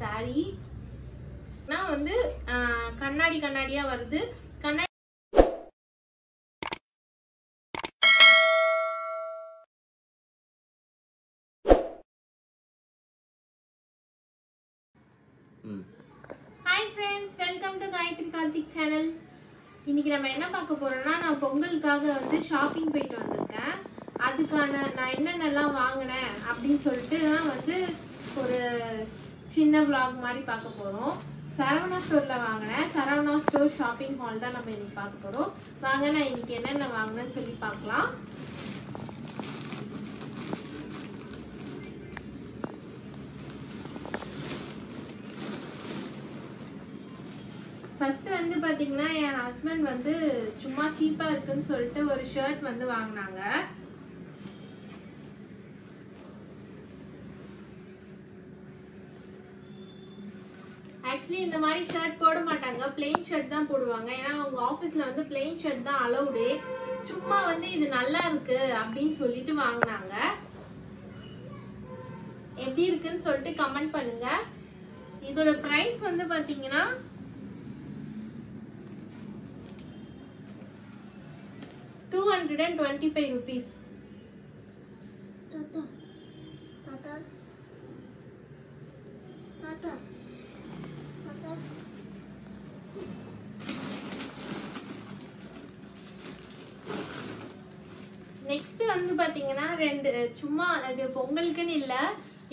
saree. நான் வந்து கண்ணாடி கண்ணாடியா வருது. கண்ணாடி Hi friends, welcome to Gayatri Karthik channel. இன்னைக்கு நம்ம என்ன பார்க்க போறோம்னா நான் பொங்கலுக்காக வந்து ஷாப்பிங் போயிட்டு வந்திருக்கேன். அதுக்கான நான் என்னென்னலாம் வாங்குனேன் அப்படினு சொல்லிட்டு நான் வந்து ஒரு சின்ன vlog மாதிரி பார்க்க போறோம். சரவணா ஸ்டோர்ல வாங்குனேன். சரவணா ஸ்டோர் ஷாப்பிங் ஹால் தான் நம்ம இன்னைக்கு பார்க்க போறோம். வாங்க நான் இன்னைக்கு என்னென்ன வாங்குனேன்னு சொல்லி பார்க்கலாம். ஃபர்ஸ்ட் வந்து பாத்தீங்கன்னா என் ஹஸ்பண்ட் வந்து சும்மா சீப்பா இருக்குன்னு சொல்லிட்டு ஒரு ஷர்ட் வந்து வாங்குனாங்க. ஆக்சுவலி இந்த மாதிரி ஷர்ட் போட மாட்டாங்க, பிளெயின் ஷர்ட் தான் போடுவாங்க. ஏன்னா அவங்க ஆபீஸ்ல வந்து பிளெயின் ஷர்ட் தான் அலௌடு. சும்மா வந்து இது நல்லா இருக்கு அப்படின்னு சொல்லிட்டு வாங்குனாங்க. எப்படி இருக்குன்னு சொல்லிட்டு கமெண்ட் பண்ணுங்க. இதோட பிரைஸ் வந்து பாத்தீங்கன்னா ₹225. நெக்ஸ்ட் வந்து பாத்தீங்கன்னா ரெண்டு சும்மா அது பொங்கலுக்குன்னு இல்ல,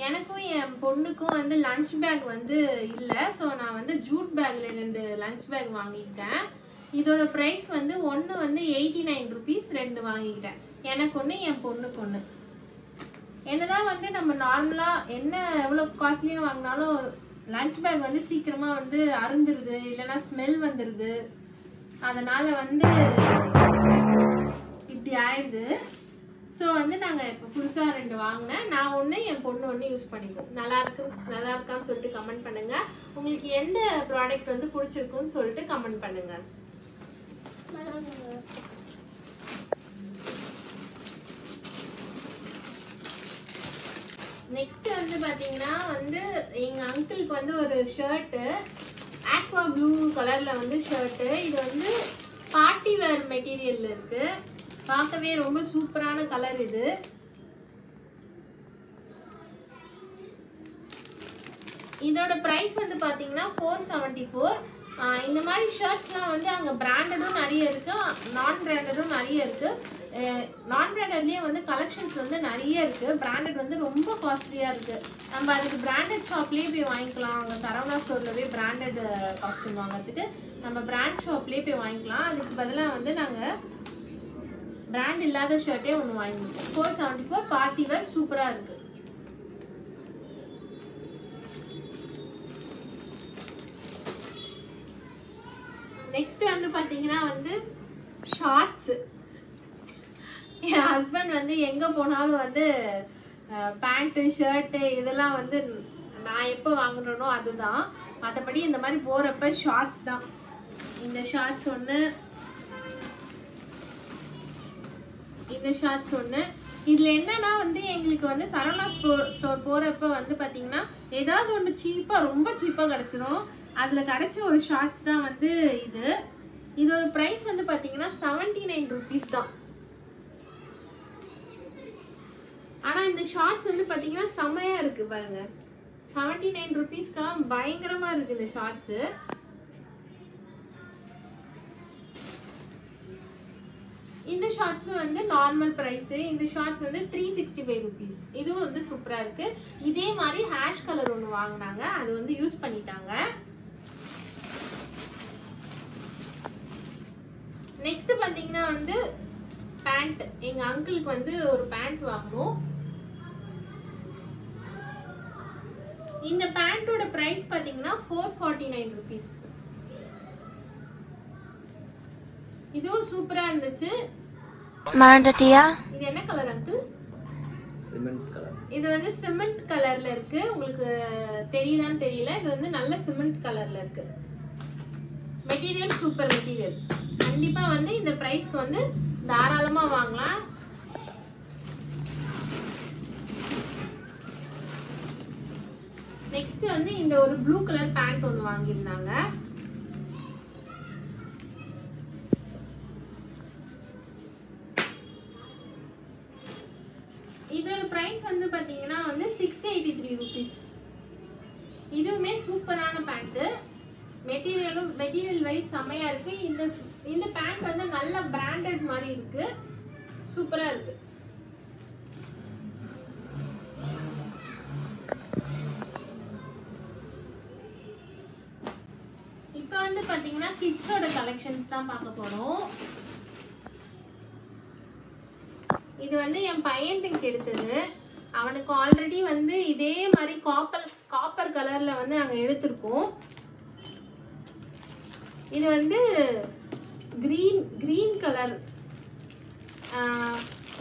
எனக்கும் என் பொண்ணுக்கும் வந்து லஞ்ச் பேக் வந்து இல்ல. சோ நான் வந்து ஜூட் பேக்ல 2 லஞ்ச் பேக் வாங்கிட்டேன். இதோட பிரைஸ் வந்து ஒன்னு வந்து ₹89, 2 வாங்கிட்டேன். எனக்கு ஒண்ணு என் பொண்ணுக்கு ஒண்ணு. என்னதான் வந்து நம்ம நார்மலா என்ன எவ்வளவு காஸ்ட்லியா வாங்கினாலும் லஞ்ச் பேக் வந்து சீக்கிரமா வந்து அருந்துருது, இல்லைன்னா ஸ்மெல் வந்துருது. அதனால வந்து இப்படி ஆயிடுது. ஸோ வந்து நாங்க இப்போ புதுசா 2 வாங்கினேன். நான் ஒண்ணு என் பொண்ணு ஒண்ணு யூஸ் பண்ணிப்போம். நல்லா இருக்கான்னு சொல்லிட்டு கமெண்ட் பண்ணுங்க. உங்களுக்கு எந்த ப்ராடக்ட் வந்து பிடிச்சிருக்குன்னு சொல்லிட்டு கமெண்ட் பண்ணுங்க. நெக்ஸ்ட் வந்து பாத்தீங்கன்னா வந்து எங்க அங்கிளுக்கு வந்து ஒரு ஷர்ட், ஆக்வா ப்ளூ கலர்ல வந்து ஷர்ட். இது வந்து பார்ட்டி வேர் மெட்டீரியல்ல இருக்கு. பார்க்கவே ரொம்ப சூப்பரான கலர் இது. இதோட பிரைஸ் வந்து பாத்தீங்கன்னா $474. இந்த மாதிரி ஷர்ட்ஸ்லாம் வந்து அங்க பிராண்டடும் நிறைய இருக்கு, நான் பிராண்டடும் நிறைய இருக்கு. நான் பிராண்டட்லயே வந்து கலெக்ஷன்ஸ் வந்து நிறைய இருக்கு. பிராண்டட் வந்து ரொம்ப காஸ்ட்லியா இருக்கு. நம்ம அதுக்கு பிராண்டட் ஷாப்லயே போய் வாங்கிக்கலாம். அங்க சரவணா ஸ்டோர்ல போய் பிராண்டட் காஸ்டியூம் வாங்குறதுக்கு நம்ம பிராண்ட் ஷாப்லயே போய் வாங்கிக்கலாம். அதுக்கு பதிலா வந்து நாங்க பிராண்ட் இல்லாத ஷர்ட்டே ஒன்று வாங்கிட்டோம். $474 பார்ட்டி வேர் சூப்பரா இருக்கு. நெக்ஸ்ட் வந்து பாத்தீங்கன்னா வந்து ஷார்ட்ஸ். என் ஹஸ்பண்ட் வந்து எங்க போனாலும் வந்து பேண்ட் ஷர்ட் இதெல்லாம் வந்து நான் எப்போ வாங்குறேனோ அதுதான். மற்றபடி இந்த மாதிரி போறப்ப ஷார்ட்ஸ் தான். இந்த ஷார்ட்ஸ் ஒண்ணு, இந்த ஷார்ட்ஸ் ஒண்ணு. இதுல என்னன்னா வந்து எங்களுக்கு வந்து சரவணா ஸ்டோர் போறப்ப வந்து பாத்தீங்கன்னா ஏதாவது ஒண்ணு சீப்பா, ரொம்ப சீப்பா கிடைச்சிரும். அதுல கிடைச்ச ஒரு ஷார்ட்ஸ் தான் வந்து இது. இதோட பிரைஸ் வந்து பாத்தீங்கன்னா ₹79 தான். ஆனா இந்த ஷார்ட்ஸ் வந்து பாத்தீங்கன்னா செமையா இருக்கு பாருங்க. ₹79க்கெல்லாம் பயங்கரமா இருக்கு இந்த ஷார்ட்ஸ். இந்த ஷார்ட்ஸ் வந்து நார்மல் பிரைஸ். இந்த ஷார்ட்ஸ் வந்து ₹365. இதுவும் வந்து சூப்பரா இருக்கு. இதே மாதிரி ஹேஷ் கலர் ஒண்ணு வாங்கினாங்க, அது வந்து யூஸ் பண்ணிட்டாங்க. நெக்ஸ்ட் பாத்தீங்கன்னா வந்து பேண்ட். எங்க அங்கிளுக்கு வந்து ஒரு பேண்ட் வாங்கணும். இந்த பேண்டோட பிரைஸ் பாத்தீங்கன்னா ₹449. இதுவும் சூப்பரா இருந்துச்சு. இது என்ன கலர் அங்கிள்? Cement colour. இது வந்து சிமெண்ட் கலர்ல இருக்கு. உங்களுக்கு தெரியுதான்னு தெரியல. இது வந்து நல்ல சிமெண்ட் கலர்ல இருக்கு. Material super material. கண்டிப்பா வந்து இந்த பிரைஸ்க்கு வந்து தாராளமா வாங்கலாம். நெக்ஸ்ட் வந்து இந்த ஒரு ப்ளூ கலர் பேண்ட் ஒன்று வாங்கியிருந்தாங்க. இதோட பிரைஸ் வந்து பாத்தீங்கன்னா வந்து 683 rupees. இதுவுமே சூப்பரான பேண்ட். மெட்டீரியல் வைஸ் செமையா இருக்கு. இந்த பேண்ட் வந்து நல்ல பிராண்டட் மாதிரி இருக்கு, சூப்பரா இருக்கு. இப்ப வந்து பாத்தீங்கன்னா கிட்ஸோட கலெக்ஷன்ஸ் தான் பார்க்க போறோம். இது வந்து என் பையனுக்கு எடுத்தது. அவனுக்கு ஆல்ரெடி வந்து இதே மாதிரி காப்பர் கலர்ல வந்து நாங்க எடுத்திருக்கோம். இது வந்து கிரீன் கலர்,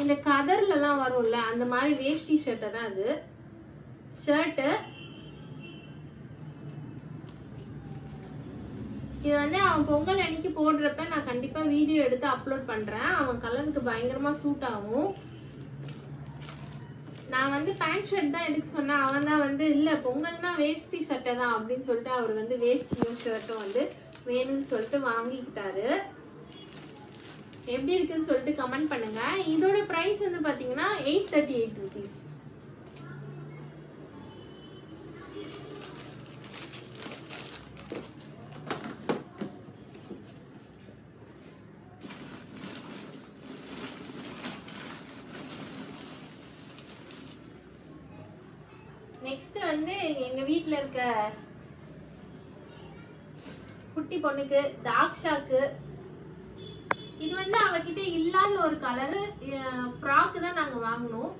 இந்த கதர்ல எல்லாம் வரும்ல அந்த மாதிரி வேஷ்டி ஷர்ட் தான் அது. ஷர்ட் இது வந்து அவன் பொங்கல் அன்னைக்கு போடுறப்ப நான் கண்டிப்பா வீடியோ எடுத்து அப்லோட் பண்றேன். அவன் கலருக்கு பயங்கரமா சூட் ஆகும். நான் வந்து பேண்ட் ஷர்ட் தான் எடுக்க சொன்னேன். அவன் தான் வந்து இல்ல பொங்கல்னா வேஷ்டி சட்டை தான் அப்படின்னு சொல்லிட்டு அவர் வந்து வேஷ்டியும் ஷர்ட்டும் வந்து வேணும்னு சொல்லிட்டு வாங்கிக்கிட்டாரு. எப்படி இருக்குன்னு சொல்லிட்டு கமெண்ட் பண்ணுங்க. இதோட பிரைஸ் வந்து பாத்தீங்கன்னா 838 rupees. நெக்ஸ்ட் வந்து எங்க வீட்ல இருக்க குட்டி பொண்ணுக்கு தாக்ஷாக்கு இது வந்து அவகிட்ட இல்லாத ஒரு கலரு ஃப்ராக் தான் நாங்க வாங்கணும்.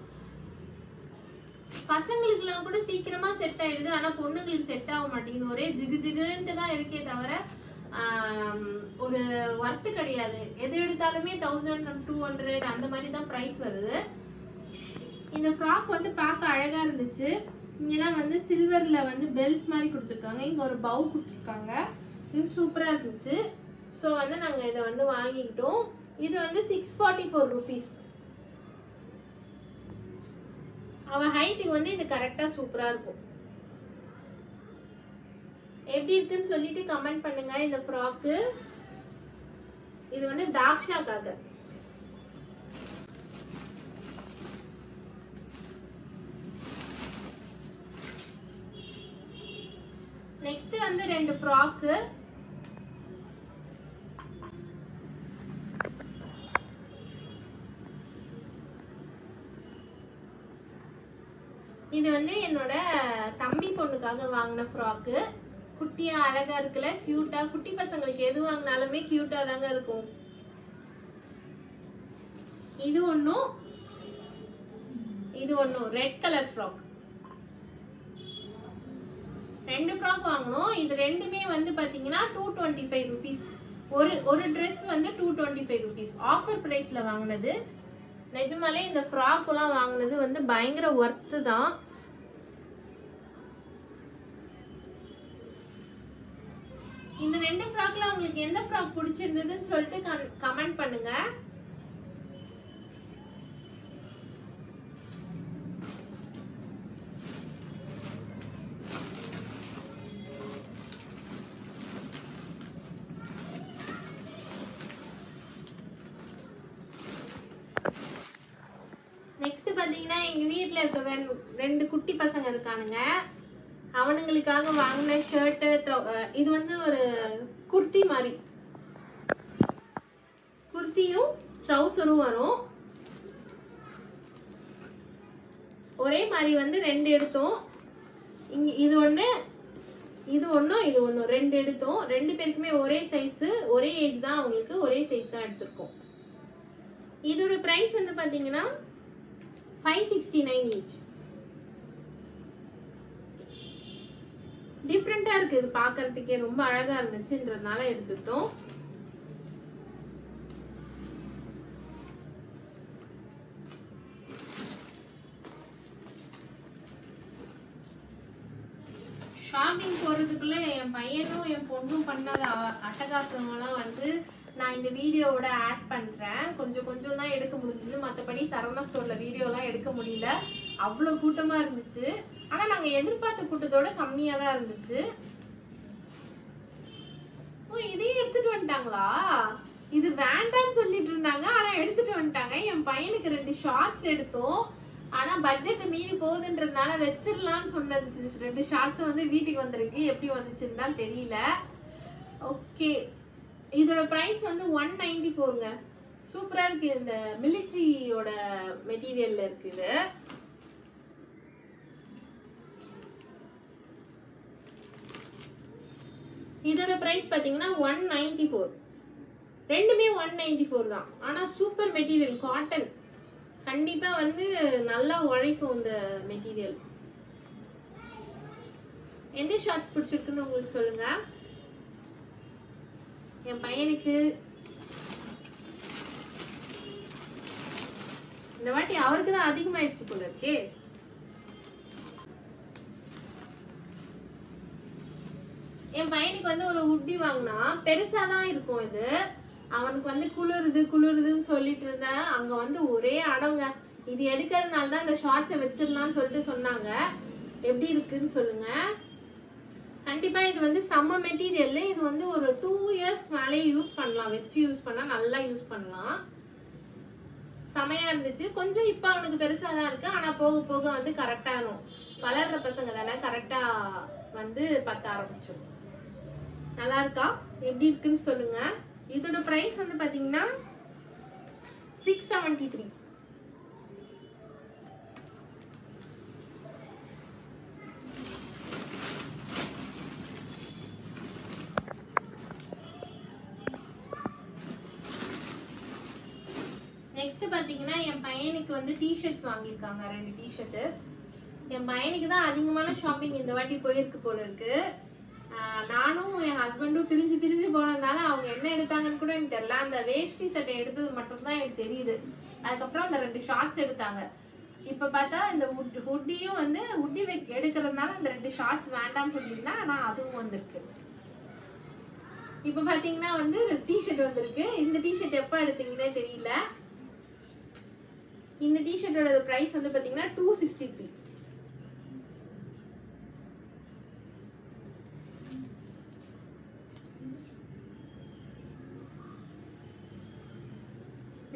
பசங்களுக்கு எல்லாம் கூட சீக்கிரமா செட் ஆயிடுது, ஆனா பொண்ணுங்களுக்கு செட் ஆக மாட்டேங்குது. ஒரே ஜிகு ஜிகுன்ட்டு தான் இருக்கே தவிர ஒரு ஒர்த்து கிடையாது. எது எடுத்தாலுமே 1200 அந்த மாதிரி தான் பிரைஸ் வருது. இந்த ஃப்ராக் வந்து பார்க்க அழகா இருந்துச்சு. இங்கெல்லாம் வந்து சில்வர்ல வந்து பெல்ட் மாதிரி கொடுத்துருக்காங்க. இங்க ஒரு பவு கொடுத்துருக்காங்க. இது சூப்பரா இருந்துச்சு. ஸோ வந்து நாங்க இதை வந்து வாங்கிக்கிட்டோம். இது வந்து 644 rupees. அவ ஹைட்டுக்கு வந்து இது கரெக்டா சூப்பரா இருக்கும். எப்படி இருக்குன்னு சொல்லிட்டு கமெண்ட் பண்ணுங்க. இந்த ஃப்ராக்கு இது வந்து தாக்ஷாக்காக. நெக்ஸ்ட் வந்து 2 ஃப்ராக்கு. இது வந்து என்னோட தம்பி பொண்ணுக்காக வாங்கின ஃப்ராக்கு. குட்டியா அழகா இருக்குல்ல, கியூட்டா. குட்டி பசங்களுக்கு எது வாங்கினாலுமே கியூட்டா தாங்க இருக்கும். இது ஒன்னும் ரெட் கலர் ஃப்ராக். 2 ஃப்ராக் வாங்கணும். இது ரெண்டுமே வந்து பாத்தீங்கன்னா 225 rupees. ஒரு ட்ரெஸ் வந்து 225 rupees. ஆஃபர் பிரைஸ்ல வாங்கினது. நிஜமாலே இந்த ஃப்ராக் எல்லாம் வாங்கினது வந்து பயங்கர ஒர்த்து தான். இந்த 2 ஃப்ராக்ல உங்களுக்கு எந்த ஃப்ராக் பிடிச்சிருந்ததுன்னு சொல்லிட்டு கமெண்ட் பண்ணுங்க. நெக்ஸ்ட் பாத்தீங்கன்னா எங்க வீட்டுல இருக்க 2 குட்டி பசங்க இருக்கானுங்க. அவனுங்களுக்காக வாங்கின ஷர்ட். இது வந்து ஒரு குர்த்தி மாதிரி, குர்த்தியும் ட்ரௌசரும் வரும். ஒரே மாதிரி வந்து 2 எடுத்தோம். இங்க இது ஒண்ணு 2 எடுத்தோம். 2 பேருக்குமே ஒரே சைஸ், ஒரே ஏஜ் தான். அவங்களுக்கு ஒரே சைஸ் தான் எடுத்திருக்கோம். இதோட பிரைஸ் வந்து பாத்தீங்கன்னா 569 each. டிஃப்ரெண்டா இருக்கு. இது பாக்குறதுக்கே ரொம்ப அழகா இருந்துச்சுன்றதுனால எடுத்துட்டோம். ஷாப்பிங் போறதுக்குள்ள என் பையனும் என் பொண்ணும் பண்ணாத அட்டகாசம் எல்லாம் வந்து நான் இந்த வீடியோவோட ஆட் பண்றேன். கொஞ்சம் கொஞ்சம் தான் எடுக்க முடிஞ்சது, மற்றபடி சரவணா ஸ்டோர்ல வீடியோலாம் எடுக்க முடியல, அவ்வளோ கூட்டமா இருந்துச்சு. ஆனா நாங்க எதிர்பார்த்த கூட்டத்தோட கம்மியா தான் இருந்துச்சு. ஓ, இதையும் எடுத்துட்டு வந்துட்டாங்களா? இது வேண்டாம்னு சொல்லிட்டு இருந்தாங்க, ஆனா எடுத்துட்டு வந்துட்டாங்க. என் பையனுக்கு 2 ஷார்ட்ஸ் எடுத்தோம், ஆனா பட்ஜெட் மீறி போகுதுன்றதுனால வச்சிடலாம்னு சொன்னது. 2 ஷார்ட்ஸ் வந்து வீட்டுக்கு வந்திருக்கு, எப்படி வந்துச்சுன்னு தான் தெரியல. ஓகே, இதோட பிரைஸ் வந்து 194ங்க. சூப்பரா இருக்கு. இந்த மிலிட்டரியோட மெட்டீரியல்ல இருக்கு இது. இதோட பிரைஸ் பாத்தீங்கன்னா 194. ரெண்டுமே 194 தான். ஆனா சூப்பர் மெட்டீரியல், காட்டன். கண்டிப்பா வந்து நல்லா உழைக்கும் இந்த மெட்டீரியல். எந்த ஷார்ட்ஸ் பிடிச்சிருக்குன்னு உங்களுக்கு சொல்லுங்க. என் பையனுக்கு இந்த வாட்டி அவருக்கு தான் அதிகமாயிடுச்சு போல இருக்கே. என் பையனுக்கு வந்து ஒரு ஹுட்டி வாங்கினா பெருசா தான் இருக்கும். இது அவனுக்கு வந்து குளிருதுன்னு சொல்லிட்டு இருந்தேன். அங்க வந்து ஒரே அடங்க. இது எடுக்கிறதுனால தான் இந்த ஷார்ட்ஸை வச்சிடலாம்னு சொல்லிட்டு சொன்னாங்க. எப்படி இருக்குன்னு சொல்லுங்க. கண்டிப்பா இது வந்து செம்ம மெட்டீரியல். இது வந்து ஒரு 2 இயர்ஸ் மேலே யூஸ் பண்ணலாம், வச்சு யூஸ் பண்ணா நல்லா யூஸ் பண்ணலாம். செமையா இருந்துச்சு. கொஞ்சம் இப்ப அவனுக்கு பெருசா தான் இருக்கு, ஆனா போக போக வந்து கரெக்டா இருக்கும். வளர்ற பசங்க தானே, கரெக்டா வந்து பத்த ஆரம்பிச்சிடும். நல்லா இருக்கா, எப்படி இருக்குன்னு சொல்லுங்க. இதோட பிரைஸ் வந்து பாத்தீங்கன்னா 673. நெக்ஸ்ட் பாத்தீங்கன்னா என் பையனுக்கு வந்து டிஷர்ட்ஸ் வாங்கியிருக்காங்க, 2 டிஷர்ட். என் பையனுக்கு தான் அதிகமான ஷாப்பிங் இந்த வாட்டி போயிருக்கு போல இருக்கு. நானும் என் ஹஸ்பண்டும் பிரிஞ்சு போனதுனால அவங்க என்ன எடுத்தாங்கன்னு கூட எனக்கு தெரியல. அந்த வேஷ்டி சட்டை எடுத்தது மட்டும் தான் எனக்கு தெரியுது. அதுக்கப்புறம் அந்த 2 ஷார்ட்ஸ் எடுத்தாங்க. இப்ப பார்த்தா இந்த ஹுட்டியும் வந்து ஹுட்டி எடுக்கிறதுனால அந்த 2 ஷார்ட்ஸ் வேண்டாம்னு சொல்லியிருந்தேன், ஆனா அதுவும் வந்திருக்கு. இப்ப பாத்தீங்கன்னா வந்து டிஷர்ட் வந்திருக்கு. இந்த டிஷர்ட் எப்ப எடுத்தீங்கன்னே தெரியல. இந்த டிஷர்ட்டோட பிரைஸ் வந்து பாத்தீங்கன்னா 263.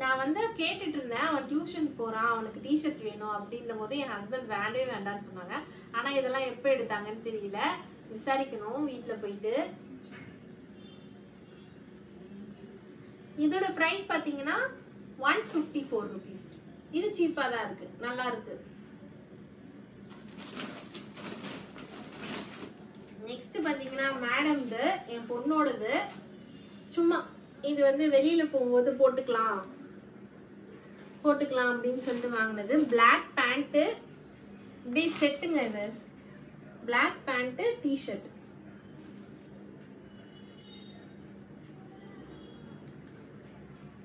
நான் வந்து கேட்டுட்டு இருந்தேன், அவன் டியூஷன் போறான், அவனுக்கு டிஷர்ட் வேணும் அப்படின்ற போது என் ஹஸ்பண்ட் வேண்டவே வேண்டாம்னு சொன்னாங்க. ஆனா இதெல்லாம் எப்ப எடுத்தாங்கன்னு தெரியல, விசாரிக்கணும் வீட்டுல போயிட்டு. இதோட பிரைஸ் பாத்தீங்கன்னா 154 rupees. இது சீப்பா தான் இருக்கு, நல்லா இருக்கு. நெக்ஸ்ட் பாத்தீங்கன்னா மேடம்து, என் பொண்ணோடது. சும்மா இது வந்து வெளியில போகும்போது போட்டுக்கலாம் அப்படின்னு சொல்லிட்டு வாங்கினது. பிளாக் பேண்ட், இப்படி செட்டுங்க. இது பிளாக் பேண்ட் டிஷர்ட்.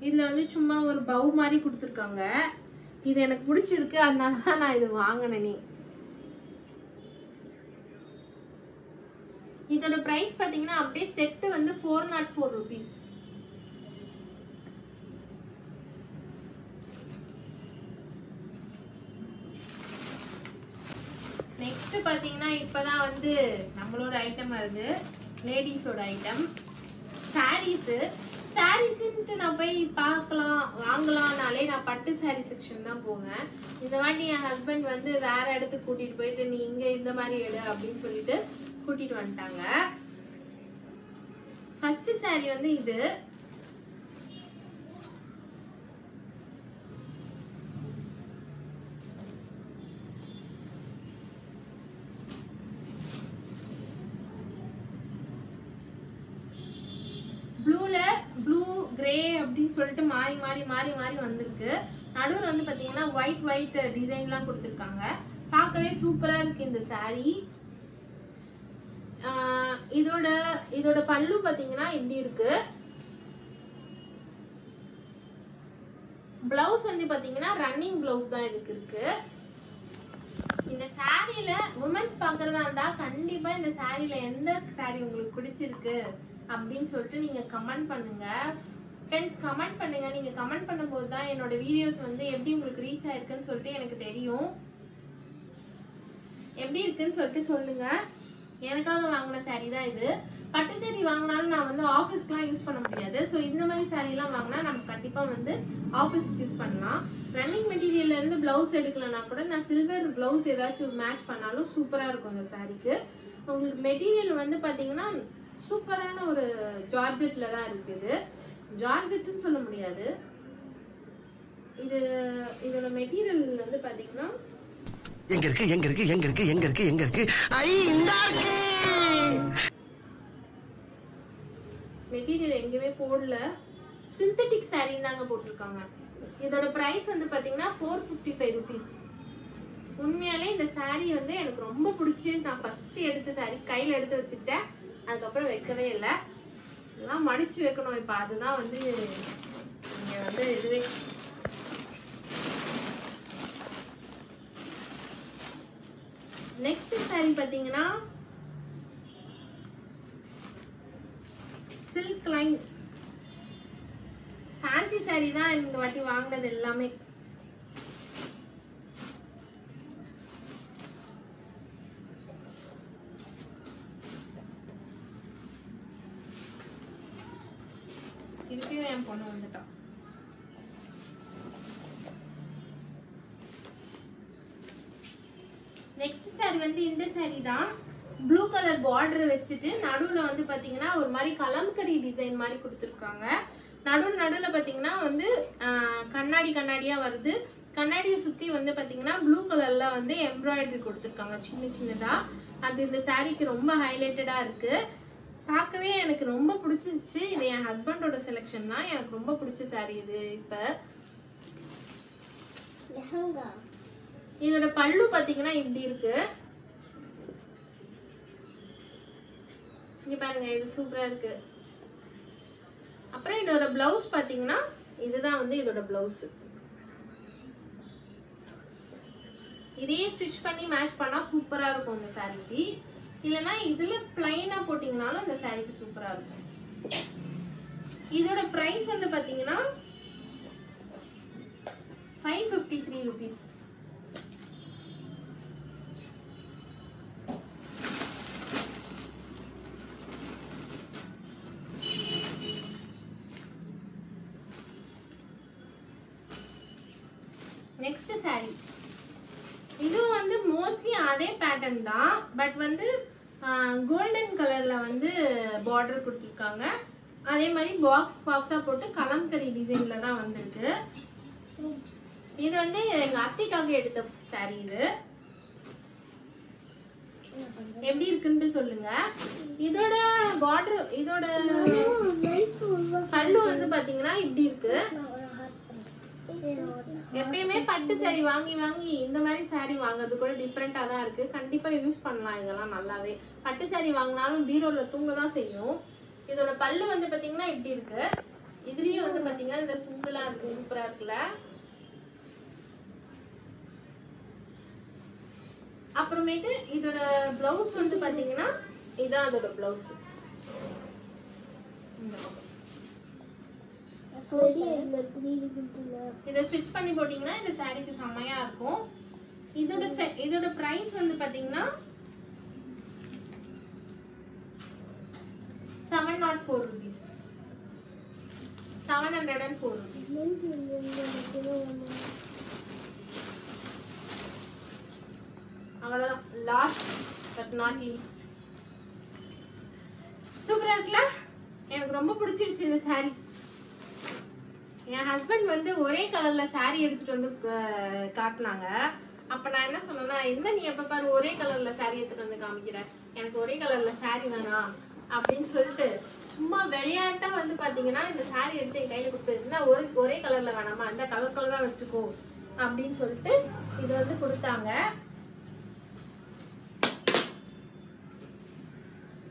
இதுல வந்து சும்மா ஒரு பவு மாதிரி கொடுத்துருக்காங்க. இது எனக்கு பிடிச்சிருக்கு, அதனாலதான் நான் இது வாங்கினேனே. இதோட பிரைஸ் பாத்தீங்கன்னா அப்படியே செட் வந்து 404 rupees. நெக்ஸ்ட் பாத்தீங்கன்னா இப்பதான் வந்து நம்மளோட ஐட்டம் வருது, லேடிஸோட ஐட்டம். சாரீஸ்ன்ட்டு நான் போய் பார்க்கலாம் வாங்கலாம்னாலே நான் பட்டு சாரி செக்ஷன் தான் போவேன். இந்த வாட்டி என் ஹஸ்பண்ட் வந்து வேற இடத்துக்கு கூட்டிட்டு போயிட்டு நீ இங்க இந்த மாதிரி எடு அப்படின்னு சொல்லிட்டு கூட்டிட்டு வந்துட்டாங்க. ஃபர்ஸ்ட் சாரி வந்து இது. ப்ளூ கிரே அப்படின்னு சொல்லிட்டு மாறி மாறி மாறி மாறி வந்திருக்கு. நடுவில் வந்து பாத்தீங்கன்னா ஒயிட் டிசைன்லாம் கொடுத்துருக்காங்க. பார்க்கவே சூப்பரா இருக்கு இந்த சாரி. இதோட பல்லு பாத்தீங்கன்னா இப்படி இருக்கு. பிளவுஸ் வந்து பாத்தீங்கன்னா ரன்னிங் பிளவுஸ் தான் இதுக்கு இருக்கு. இந்த சாரியில உமன்ஸ் பாக்குறதா இருந்தா கண்டிப்பா இந்த சாரியில எந்த சாரி உங்களுக்கு பிடிச்சிருக்கு அப்படின்னு சொல்லிட்டு நீங்க கமெண்ட் பண்ணுங்க. ஃப்ரெண்ட்ஸ் கமெண்ட் பண்ணுங்க. நீங்க கமெண்ட் பண்ணும்போது தான் என்னோட வீடியோஸ் வந்து எப்படி உங்களுக்கு ரீச் ஆயிருக்குன்னு சொல்லிட்டு எனக்கு தெரியும். எப்படி இருக்குன்னு சொல்லிட்டு சொல்லுங்க. எனக்காக வாங்கின saree தான் இது. பட்டு saree வாங்கினாலும் நான் வந்து ஆஃபீஸ்க்குலாம் யூஸ் பண்ண முடியாது. ஸோ இந்த மாதிரி saree எல்லாம் வாங்கினா நம்ம கண்டிப்பா வந்து ஆஃபீஸ்க்கு யூஸ் பண்ணலாம். ரன்னிங் மெட்டீரியல்ல இருந்து பிளவுஸ் எடுக்கலன்னா கூட நான் சில்வர் பிளவுஸ் ஏதாச்சும் மேட்ச் பண்ணாலும் சூப்பரா இருக்கும் இந்த சாரிக்கு. உங்களுக்கு மெட்டீரியல் வந்து பாத்தீங்கன்னா சூப்பரான ஒரு ஜார்ஜெட்ல தான் இருக்குது. ஜார்ஜெட்னு சொல்ல முடியாது. இதோட மெட்டீரியல் வந்து பாத்தீங்கன்னா எங்க இருக்கு எங்க இருக்கு எங்க இருக்கு எங்க இருக்கு எங்க இருக்கு ஐ இந்த இருக்கு. மெட்டீரியல் எங்கேயுமே போடல. சிந்தட்டிக் saree தாங்க போட்டிருக்காங்க. இதோட பிரைஸ் வந்து பாத்தீங்கன்னா 455 rupees. உண்மையாலே இந்த saree வந்து எனக்கு ரொம்ப பிடிச்சி நான் ஃபர்ஸ்ட் எடுத்த saree கையில எடுத்து வச்சுட்டேன். அதுக்கப்புறம் வைக்கவே இல்லை. இதெல்லாம் மடிச்சு வைக்கணும். இப்ப அதுதான் வந்து இங்க வந்து இதுவே. நெக்ஸ்ட் saree பாத்தீங்கன்னா சில்க் லைன் ஃபேன்சி saree தான் இந்த வாட்டி வாங்கினது எல்லாமே. திருப்பியும் என் பொண்ணு வந்துட்டான். நெக்ஸ்ட் saree வந்து இந்த saree தான். ப்ளூ கலர் பார்டர் வச்சுட்டு நடுவுல வந்து பாத்தீங்கன்னா ஒரு மாதிரி கலம்கரி டிசைன் மாதிரி கொடுத்துருக்காங்க. நடுவுல பாத்தீங்கன்னா வந்து கண்ணாடியா வருது. கண்ணாடியை சுத்தி வந்து பாத்தீங்கன்னா ப்ளூ கலர்ல வந்து எம்ப்ராய்டரி கொடுத்துருக்காங்க சின்னதா. அது இந்த சாரிக்கு ரொம்ப ஹைலைட்டடா இருக்கு. பார்க்கவே எனக்கு ரொம்ப பிடிச்சிருச்சு. இது என் ஹஸ்பண்டோட செலெக்ஷன் தான். எனக்கு ரொம்ப பிடிச்ச சாரி இது. இப்ப இதோட பல்லு பாத்தீங்கன்னா இப்படி இருக்கு. இங்க பாருங்க, இது சூப்பரா இருக்கு. அப்புறம் இதோட பிளவுஸ் பாத்தீங்கன்னா இதுதான் வந்து இதோட பிளவுஸ். இதே ஸ்டிச் பண்ணி மேட்ச் பண்ணா சூப்பரா இருக்கும் இந்த சாரிக்கு. இல்லனா இதுல பிளைனா போட்டீங்கனாலும் இந்த சாரிக்கு சூப்பரா இருக்கும். இதோட பிரைஸ் வந்து பாத்தீங்கன்னா 553 rupees. Next saree. இது வந்து மோஸ்ட்லி அதே பேட்டர்ன் தான். பட் வந்து கோல்டன் கலர்ல வந்து பார்டர் கொடுத்துருக்காங்க. அதே மாதிரி பாக்ஸா போட்டு கலம்கரி டிசைன்ல தான் வந்திருக்கு. இது வந்து எங்க அத்தைக்காக எடுத்த saree. இது எப்படி இருக்குன்னு சொல்லுங்க. இதோட பார்டர், இதோட பல்லு வந்து பாத்தீங்கன்னா இப்படி இருக்கு. எப்பயுமே பட்டு saree வாங்கி இந்த மாதிரி saree வாங்குறது கூட டிஃபரெண்டா தான் இருக்கு. கண்டிப்பா யூஸ் பண்ணலாம் இதெல்லாம் நல்லாவே. பட்டு saree வாங்கினாலும் பீரோல தூங்க தான் செய்யும். இதோட பல்லு வந்து பாத்தீங்கன்னா இப்படி இருக்கு. இதுலயும் வந்து பாத்தீங்கன்னா இந்த சிம்பிளா இருக்கு, சூப்பரா இருக்குல்ல. அப்புறமேட்டு இதோட பிளவுஸ் வந்து பாத்தீங்கன்னா இதான் அதோட பிளவுஸ். இத ஸ்டிச் பண்ணி போட்டீங்கன்னா இந்த சாரிக்கு செமையா இருக்கும். இதோட பிரைஸ் வந்து பாத்தீங்கன்னா 704 rupees. 704 rupees. அவ்வளவுதான். Last but not least. சூப்பரா இருக்குல்ல? எனக்கு ரொம்ப பிடிச்சிருச்சு இந்த சாரி. என் ஹஸ்பண்ட் வந்து ஒரே கலர்ல சாரி எடுத்துட்டு வந்து காட்டினாங்க. அப்ப நான் என்ன சொன்னேன்னா, என்ன நீ எப்ப பாரு ஒரே கலர்ல சாரி எடுத்துட்டு வந்து காமிக்கிற, எனக்கு ஒரே கலர்ல சாரி வேணாம் அப்படின்னு சொல்லிட்டு சும்மா விளையாட்டா வந்து பாத்தீங்கன்னா இந்த சாரி எடுத்து என் கையில கொடுத்து, இருந்தா ஒரே கலர்ல வேணாமா, இந்த கலரா வச்சுக்கோ அப்படின்னு சொல்லிட்டு இது வந்து கொடுத்தாங்க.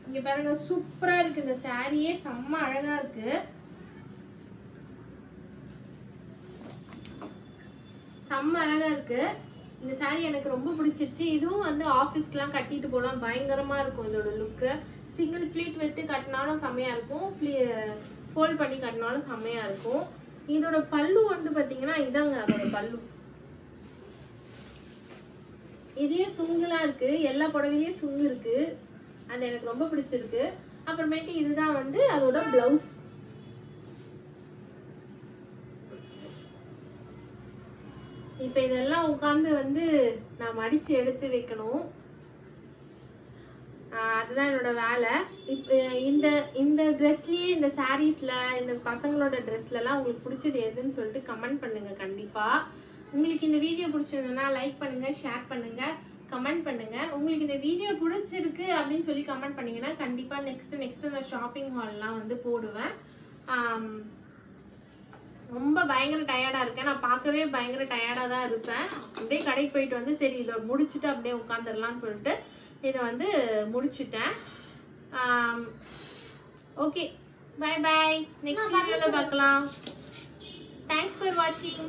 இங்க பாருங்க, சூப்பரா இருக்கு இந்த சாரியே, செம்ம அழகா இருக்கு. செம்ம அழகா இருக்கு இந்த சாரி. எனக்கு ரொம்ப பிடிச்சிருச்சு. இதுவும் வந்து ஆபீஸ்க்குலாம் கட்டிட்டு போலாம், பயங்கரமா இருக்கும் இதோட லுக்கு. சிங்கிள் ஃபிளீட் வச்சு கட்டினாலும் செம்மையா இருக்கும். ஃபோல்ட் பண்ணி கட்டினாலும் செம்மையா இருக்கும். இதோட பல்லு வந்து பாத்தீங்கன்னா இதாங்க அதோட பல்லு. இதுலயும் சுங்குலாம் இருக்கு, எல்லா புடவையிலயும் சுங்கு இருக்கு, அது எனக்கு ரொம்ப பிடிச்சிருக்கு. அப்புறமேட்டு இதுதான் வந்து அதோட பிளவுஸ். இப்ப இதெல்லாம் உட்கார்ந்து வந்து நான் மடிச்சு எடுத்து வைக்கணும். அதுதான் என்னோட வேலை. இப்ப இந்த ட்ரெஸ்லயே, இந்த சாரீஸ்ல, இந்த பசங்களோட ட்ரெஸ்ல எல்லாம் உங்களுக்கு பிடிச்சது எதுன்னு சொல்லிட்டு கமெண்ட் பண்ணுங்க. கண்டிப்பா உங்களுக்கு இந்த வீடியோ பிடிச்சிருந்ததுன்னா லைக் பண்ணுங்க, ஷேர் பண்ணுங்க, கமெண்ட் பண்ணுங்க. உங்களுக்கு இந்த வீடியோ பிடிச்சிருக்கு அப்படின்னு சொல்லி கமெண்ட் பண்ணீங்கன்னா கண்டிப்பா நெக்ஸ்ட் நான் ஷாப்பிங் ஹால்லாம் வந்து போடுவேன். ரொம்ப பயங்கர டயர்டா இருக்கேன். நான் பார்க்கவே பயங்கர டயர்டா தான் இருப்பேன். அப்படியே கடைக்கு போயிட்டு வந்து சரி இதை முடிச்சுட்டு அப்படியே உட்காந்துடலாம்னு சொல்லிட்டு இதை வந்து முடிச்சுட்டேன். Okay, by by. நெக்ஸ்ட் வீடியோல பார்க்கலாம். தேங்க்ஸ் ஃபார் வாட்சிங்.